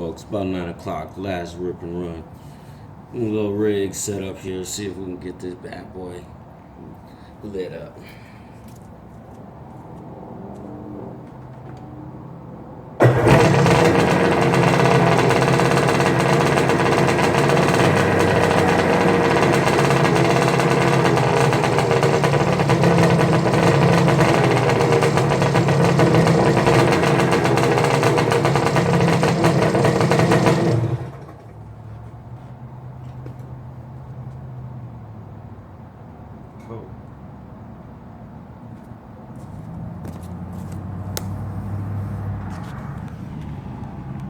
folks. About 9 o'clock. Last rip and run. A little rig set up here. See if we can get this bad boy lit up. Cool.